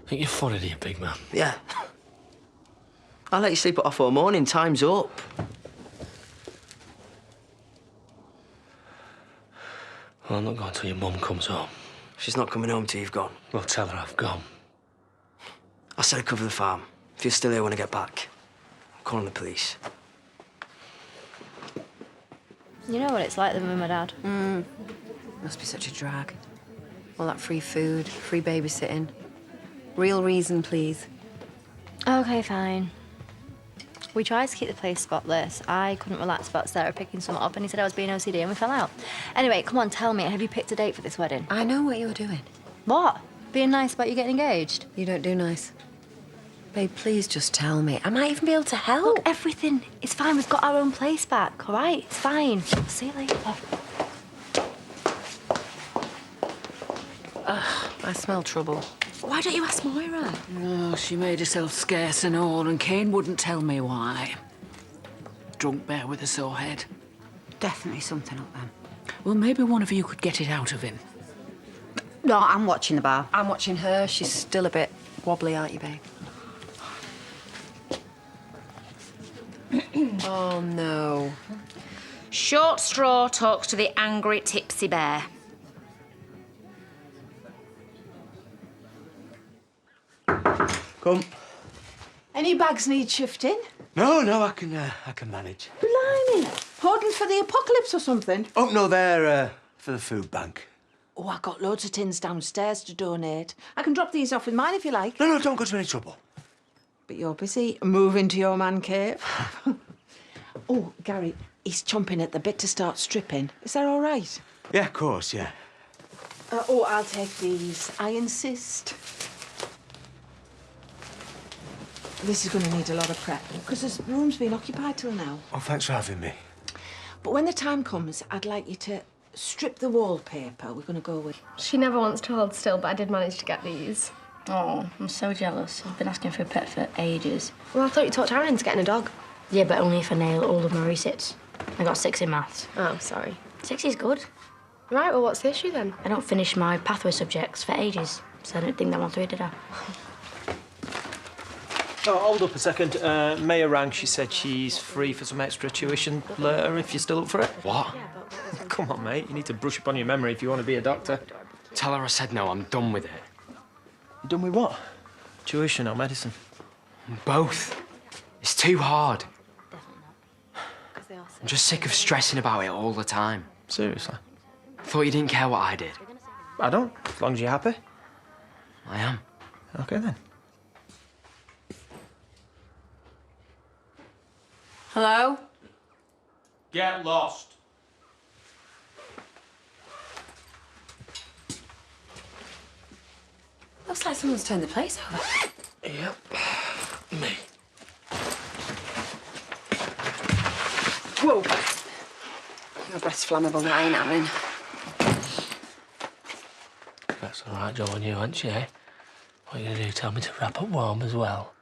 Think you're funny, do you, big man? Yeah. I'll let you sleep it off all morning. Time's up. Well, I'm not going till your mum comes home. She's not coming home till you've gone. Well, tell her I've gone. I said I'd cover the farm. If you're still here when I get back, I'm calling the police. You know what it's like living with my dad. Must be such a drag. All that free food, free babysitting. Real reason, please. Okay, fine. We tried to keep the place spotless. I couldn't relax about Sarah picking something up, and he said I was being OCD, and we fell out. Anyway, come on, tell me, have you picked a date for this wedding? I know what you're doing. What? Being nice about you getting engaged? You don't do nice. Babe, please just tell me. I might even be able to help. Look, everything is fine. We've got our own place back, all right? It's fine. I'll see you later. I smell trouble. Why don't you ask Moira? Oh, she made herself scarce and all, and Kane wouldn't tell me why. Drunk bear with a sore head. Definitely something up then. Well, maybe one of you could get it out of him. No, I'm watching the bar. I'm watching her. She's still a bit wobbly, aren't you, babe? Oh, no. Short straw talks to the angry tipsy bear. Come. Any bags need shifting? No, I can manage. Blimey. Hoarding for the apocalypse or something? Oh, no, they're for the food bank. Oh, I got loads of tins downstairs to donate. I can drop these off with mine if you like. No, don't go to any trouble. But you're busy moving to your man cave. Oh, Gary, he's chomping at the bit to start stripping. Is that all right? Yeah, of course, yeah. Oh, I'll take these. I insist. This is going to need a lot of prep because this room's been occupied till now. Oh, thanks for having me. But when the time comes, I'd like you to strip the wallpaper. We're going to go with... She never wants to hold still, but I did manage to get these. Oh, I'm so jealous. I've been asking for a pet for ages. Well, I thought you talked Aaron into getting a dog. Yeah, but only if I nail all of my resits. I got 6 in maths. Oh, sorry. 6 is good. Right, well, what's the issue then? I don't finish my pathway subjects for ages, so I didn't think that one through, did I? Oh, hold up a second. Maya rang. She said she's free for some extra tuition later if you're still up for it. What? Come on, mate. You need to brush up on your memory if you want to be a doctor. Tell her I said no, I'm done with it. You done with what? Tuition or medicine? Both. It's too hard. I'm just sick of stressing about it all the time. Seriously? Thought you didn't care what I did. I don't, as long as you're happy. I am. Okay, then. Hello? Get lost. Looks like someone's turned the place over. Yep. Me. Whoa. Your breath's flammable, that ain't happening. That's all right, job on you, ain't she, eh? What are you going to do, tell me to wrap up warm as well?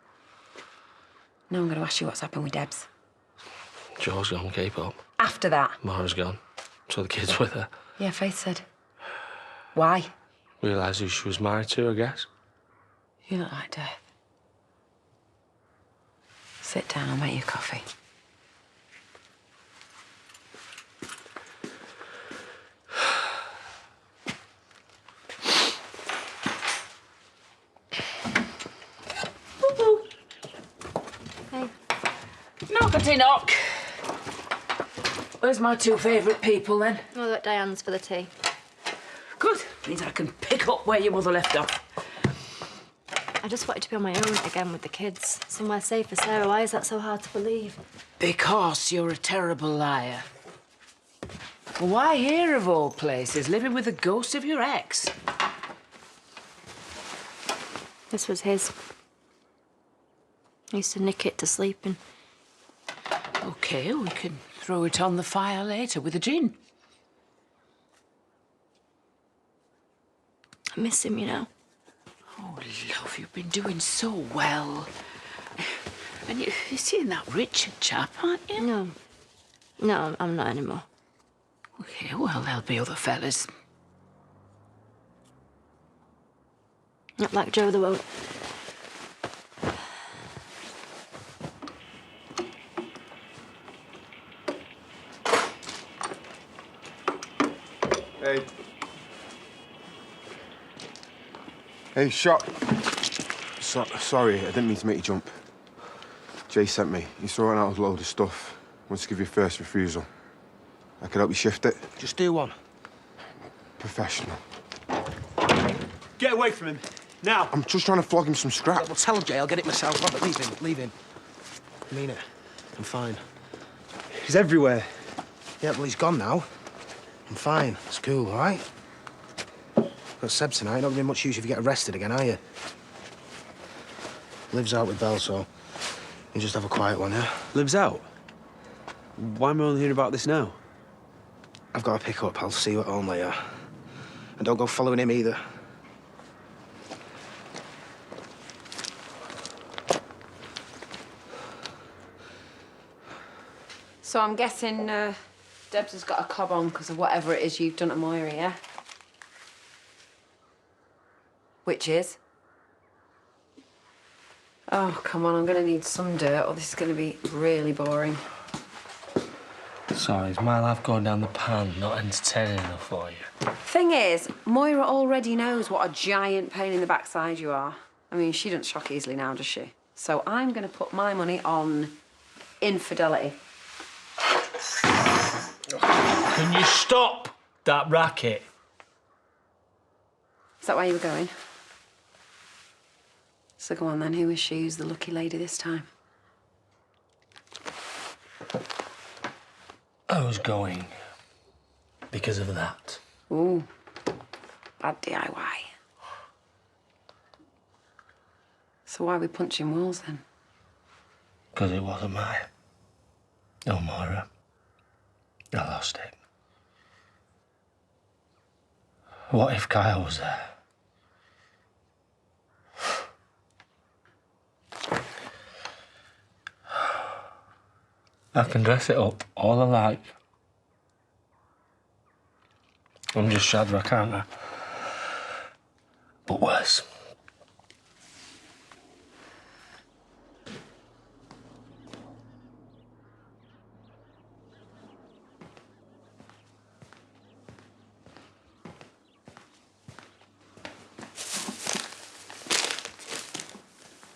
No, I'm going to ask you what's happened with Debs. Joe's gone, keep up. After that? Mara's gone. So the kid's with her. Yeah, Faith said. Why? Realised who she was married to, I guess. You look like death. Sit down, I'll make you coffee. Hey. Knockety knock. Where's my 2 favourite people, then? Well, at Diane's for the tea. Good. Means I can pick up where your mother left off. I just wanted to be on my own again with the kids. Somewhere safe for Sarah. Why is that so hard to believe? Because you're a terrible liar. Why here, of all places, living with the ghost of your ex? This was his. I used to nick it to sleep in. OK, we can throw it on the fire later with a gin. I miss him, you know. Oh, love, you've been doing so well. And you're seeing that Richard chap, aren't you? No. No, I'm not anymore. OK, well, there'll be other fellas. Not like Joe the won't. Hey. Hey, shot. Sorry, I didn't mean to make you jump. Jay sent me. He's throwing out a load of stuff. Wants to give you first refusal. I could help you shift it. Just do one. Professional. Get away from him. Now. I'm just trying to flog him some scrap. Well, tell him, Jay. I'll get it myself. Robert, leave him. Leave him. I mean it. I'm fine. He's everywhere. Yeah, well, he's gone now. I'm fine. It's cool, all right? Got Seb tonight. Not gonna be much use if you get arrested again, are you? Lives out with Belle, so you just have a quiet one, yeah? Lives out? Why am I only hearing about this now? I've got to pick up. I'll see you at home later. And don't go following him either. So I'm guessing Debs has got a cob on because of whatever it is you've done to Moira, yeah? Which is? Oh, come on, I'm going to need some dirt or this is going to be really boring. Sorry, is my life going down the pan not entertaining enough for you? Thing is, Moira already knows what a giant pain in the backside you are. I mean, she doesn't shock easily now, does she? So I'm going to put my money on infidelity. Can you stop that racket? Is that where you were going? So go on then, who is she? Who's the lucky lady this time? I was going because of that. Ooh, bad DIY. So why are we punching walls then? Because it wasn't mine. No, Moira. I lost it. What if Kyle was there? I can dress it up all I like. I'm just Shadrach, aren't I? But worse.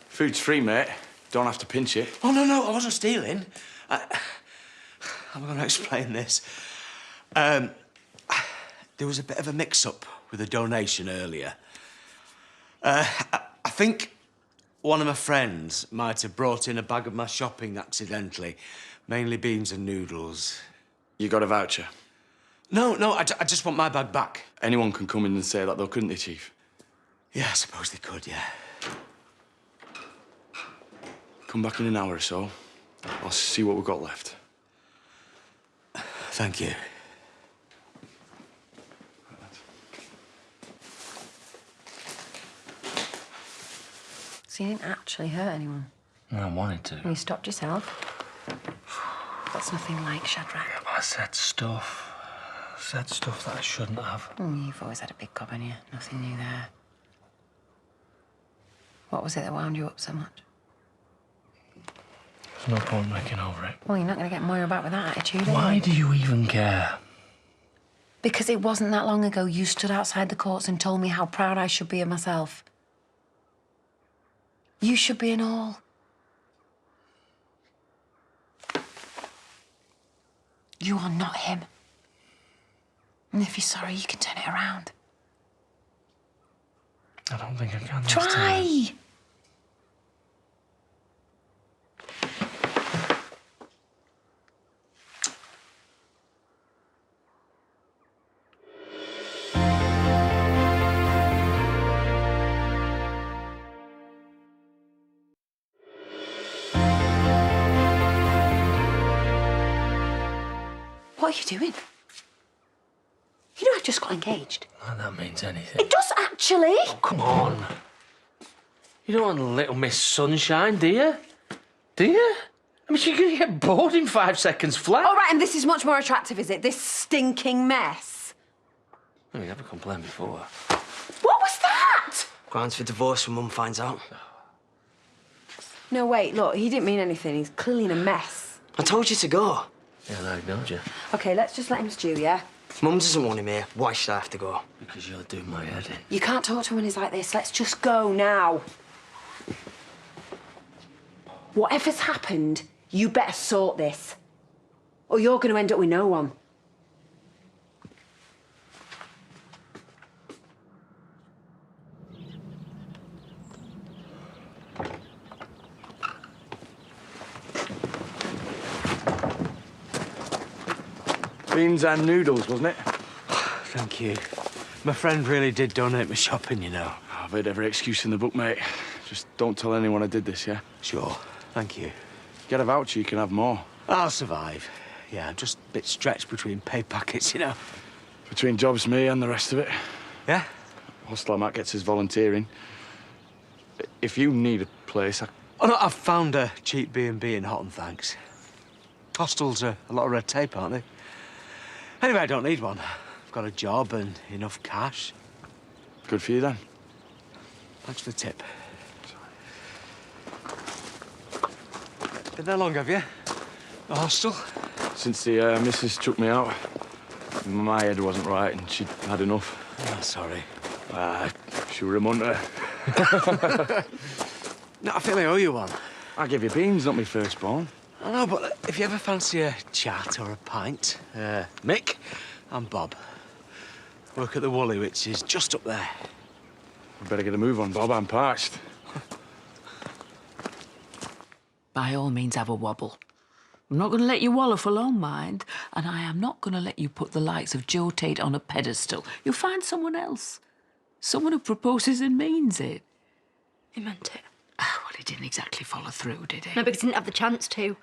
Food's free, mate. Don't have to pinch it. Oh, no, I wasn't stealing. I'm going to explain this. There was a bit of a mix-up with a donation earlier. I think one of my friends might have brought in a bag of my shopping accidentally. Mainly beans and noodles. You got a voucher? No, I just want my bag back. Anyone can come in and say that, though, couldn't they, Chief? Yeah, I suppose they could, yeah. Come back in an hour or so. I'll see what we've got left. Thank you. So you didn't actually hurt anyone? No, I wanted to. And you stopped yourself? That's nothing like Shadrach. Yeah, but I said stuff. Said stuff that I shouldn't have. You've always had a big gob in you. Nothing new there. What was it that wound you up so much? There's no point making over it. Well, you're not going to get Moira back with that attitude, are Why you? do you even care? Because it wasn't that long ago you stood outside the courts and told me how proud I should be of myself. You should be in awe. You are not him. And if you're sorry, you can turn it around. I don't think I can. Try! What are you doing? You know I've just got engaged. Not that means anything. It does actually. Oh, come on. You don't want Little Miss Sunshine, do you? Do you? I mean, you're going to get bored in 5 seconds flat. All right, and this is much more attractive, is it? This stinking mess. I mean, I've never complained before. What was that? Grounds for divorce when Mum finds out. No, wait, look, he didn't mean anything. He's clearly in a mess. I told you to go. Yeah, and I ignored you. OK, let's just let him stew, yeah? Mum doesn't want him here. Why should I have to go? Because you're doing my head in. You can't talk to him when he's like this. Let's just go now. Whatever's happened, you better sort this. Or you're going to end up with no one. Beans and noodles, wasn't it? Thank you. My friend really did donate my shopping, you know. I've heard every excuse in the book, mate. Just don't tell anyone I did this, yeah? Sure. Thank you. Get a voucher, you can have more. I'll survive. Yeah, I'm just a bit stretched between pay packets, you know. Between jobs, me and the rest of it. Yeah? Hostel Matt gets his volunteering. If you need a place, Oh, no, I've found a cheap B&B in Hotton, thanks. Hostels are a lot of red tape, aren't they? Anyway, I don't need one. I've got a job and enough cash. Good for you, then. Thanks for the tip. Been there long, have you? The hostel? Since the missus took me out, my head wasn't right and she'd had enough. Oh, sorry. She were a munter. No, I feel I owe you one. I give you beans, not me firstborn. I know, but if you ever fancy a chat or a pint, Mick, I'm Bob. Work at the Woolly, which is just up there. We better get a move on, Bob. I'm parched. By all means, have a wobble. I'm not going to let you wallow for long, mind, and I am not going to let you put the likes of Joe Tate on a pedestal. You'll find someone else. Someone who proposes and means it. He meant it. Well, he didn't exactly follow through, did he? No, because he didn't have the chance to.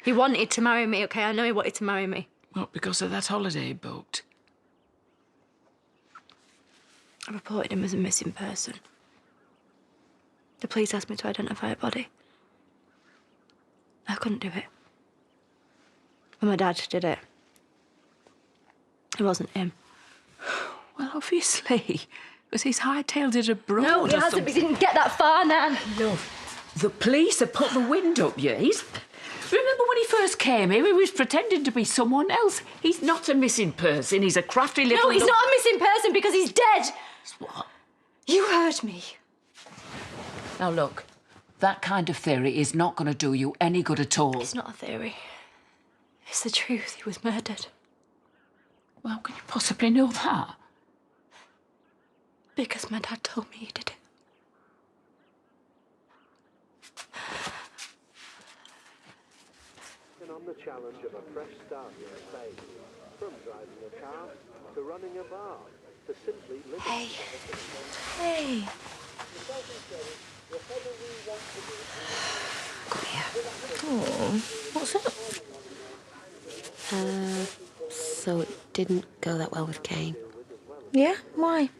He wanted to marry me, OK? I know he wanted to marry me. Well, because of that holiday he booked. I reported him as a missing person. The police asked me to identify a body. I couldn't do it. But my dad did it. It wasn't him. Well, obviously, because he's hightailed it abroad. No, he hasn't. He didn't get that far, Nan. Love, the police have put the wind up you. Remember when he first came here, he was pretending to be someone else. He's not a missing person. He's a crafty little... No, he's not a missing person because he's dead. What? You heard me. Now, look, that kind of theory is not going to do you any good at all. It's not a theory. It's the truth. He was murdered. Well, how can you possibly know that? Because my dad told me he did it. On the challenge of a fresh start in Spain, from driving a car to running a bar to simply living. Hey. Hey. Come here. Oh, what's up? So it didn't go that well with Kane. Yeah? Why?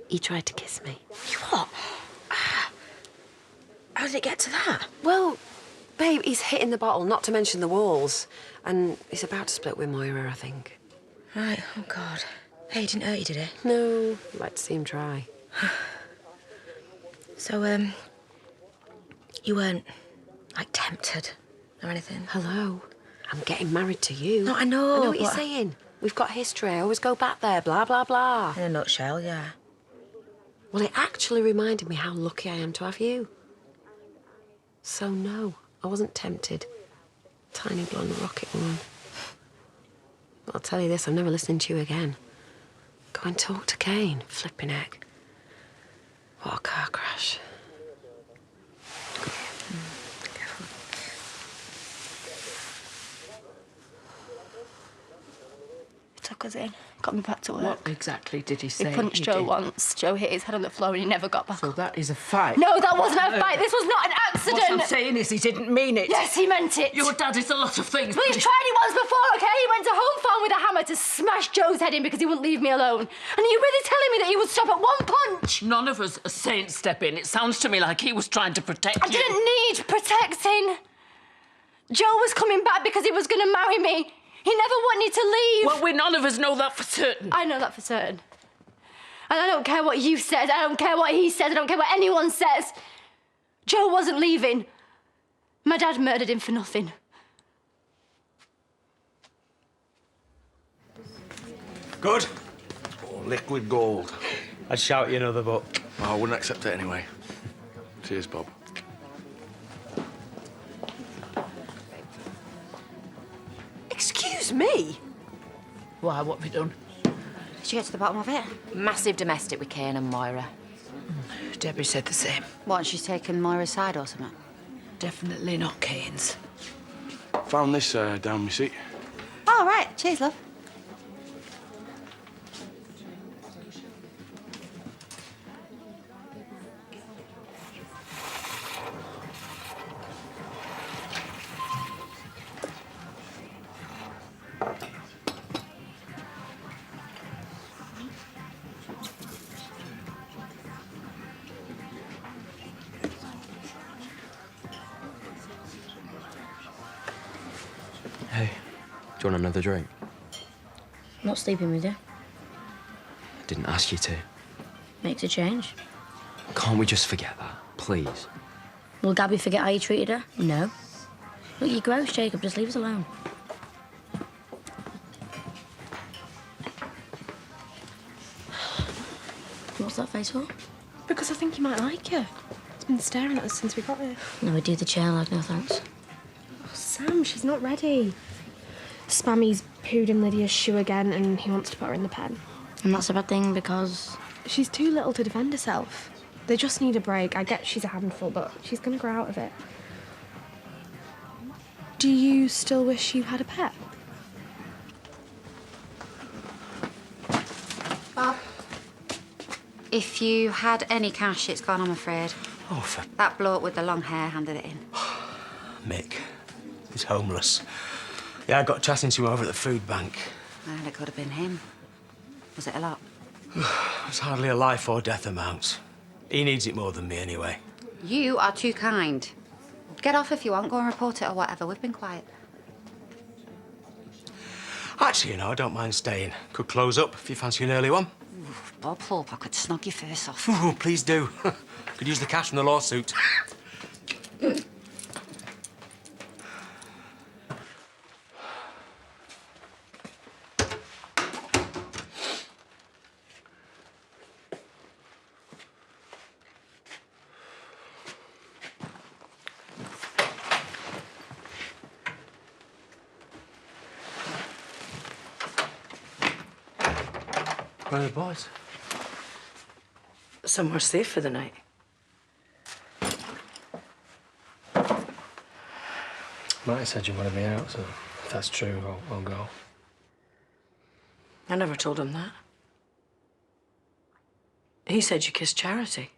He tried to kiss me. What? How did it get to that? Well, babe, he's hitting the bottle, not to mention the walls. And he's about to split with Moira, I think. Right, oh God. Hey, he didn't hurt you, did he? No, I'd like to see him try. So, you weren't, like, tempted or anything? Hello? I'm getting married to you. No, I know what you're saying. We've got history. I always go back there, blah, blah, blah. In a nutshell, yeah. Well, it actually reminded me how lucky I am to have you. So, no, I wasn't tempted. Tiny blonde rocket woman. I'll tell you this, I'm never listening to you again. Go and talk to Kane, flipping heck. What a car crash. Took us in, got me back to work. What exactly did he say? He punched Joe once. Joe hit his head on the floor and he never got back So up. that is a fight? No, that wasn't a fight. This was not an accident. What I'm saying is he didn't mean it. Yes, he meant it. Your dad is a lot of things. Well, he's tried it once before, OK? He went to Home Farm with a hammer to smash Joe's head in because he wouldn't leave me alone. And are you really telling me that he would stop at one punch? None of us are saints step in. It sounds to me like he was trying to protect I you. didn't need protecting. Joe was coming back because he was going to marry me. He never wanted to leave. Well, none of us know that for certain. I know that for certain. And I don't care what you said, I don't care what he says, I don't care what anyone says. Joe wasn't leaving. My dad murdered him for nothing. Good. Oh, liquid gold. I'd shout you another, but... Oh, I wouldn't accept it anyway. Cheers, Bob. Excuse me? Why, what have you done? Did you get to the bottom of it? Massive domestic with Kane and Moira. Debbie said the same. What, she's taken Moira's side or something? Definitely not Kane's. Found this down my seat. Oh, right. Cheers, love. Hey, do you want another drink? Not sleeping with you. I didn't ask you to. Makes a change. Can't we just forget that, please? Will Gabby forget how you treated her? No. Look, you're gross, Jacob. Just leave us alone. What's that face for? Because I think you might like her. It's been staring at us since we got here. No, we do the chair lad, no thanks. Oh, Sam, she's not ready. Spammy's pooed in Lydia's shoe again and he wants to put her in the pen. And that's a bad thing because... She's too little to defend herself. They just need a break. I get she's a handful, but she's going to grow out of it. Do you still wish you had a pet? Bob, if you had any cash, it's gone, I'm afraid. Oh, for That bloke with the long hair handed it in. Mick. He's homeless. Yeah, I got chatting to him over at the food bank. Well, it could have been him. Was it a lot? It's hardly a life or death amount. He needs it more than me, anyway. You are too kind. Get off if you want, go and report it or whatever. We've been quiet. Actually, you know, I don't mind staying. Could close up if you fancy an early one. Bob Thorpe, I could snog your face off. Ooh, please do. Could use the cash from the lawsuit. Where are the boys? Somewhere safe for the night. Marty said you wanted me out, so if that's true, I'll go. I never told him that. He said you kissed Charity.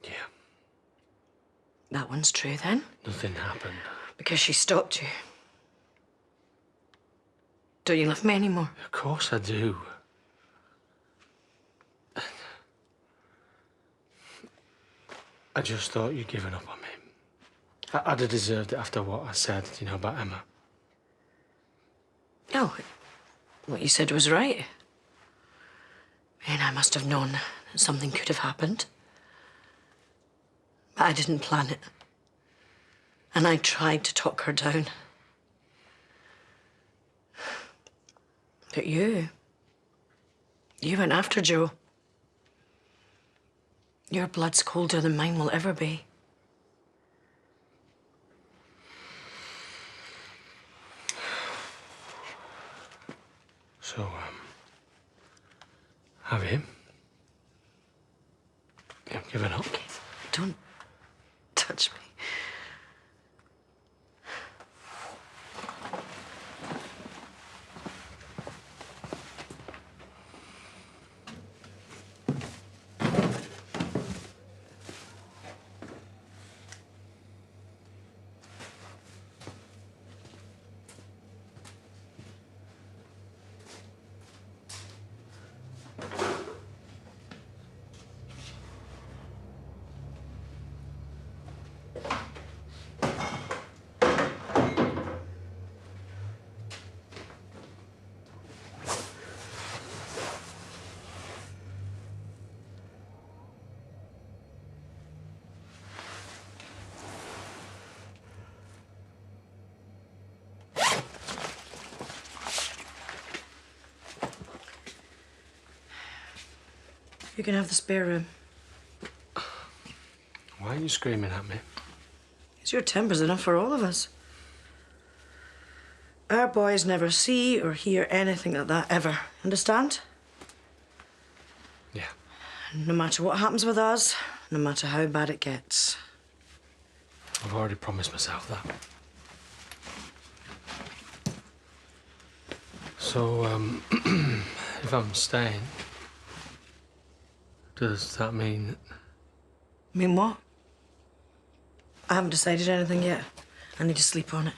Yeah. That one's true, then? Nothing happened. Because she stopped you. Don't you love me anymore? Of course I do. I just thought you'd given up on me. I'd have deserved it after what I said, you know, about Emma. No, what you said was right. And I must have known that something could have happened. But I didn't plan it. And I tried to talk her down. But you went after Joe. Your blood's colder than mine will ever be. So, have you? You've given up? Don't touch me. You can have the spare room. Why are you screaming at me? It's your temper's enough for all of us. Our boys never see or hear anything like that, ever. Understand? Yeah. No matter what happens with us, no matter how bad it gets. I've already promised myself that. So, if I'm staying, does that mean... Mean what? I haven't decided anything yet. I need to sleep on it.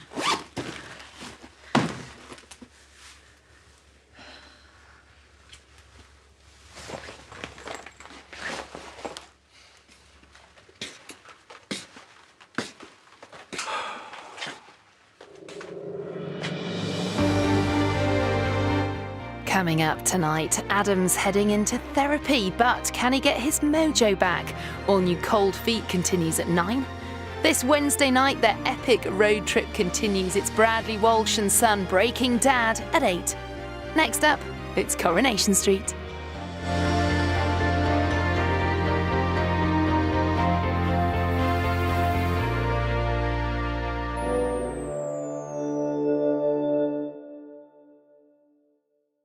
Coming up tonight, Adam's heading into therapy, but can he get his mojo back? All new Cold Feet continues at 9. This Wednesday night, their epic road trip continues. It's Bradley Walsh and Son Breaking Dad at 8. Next up, it's Coronation Street.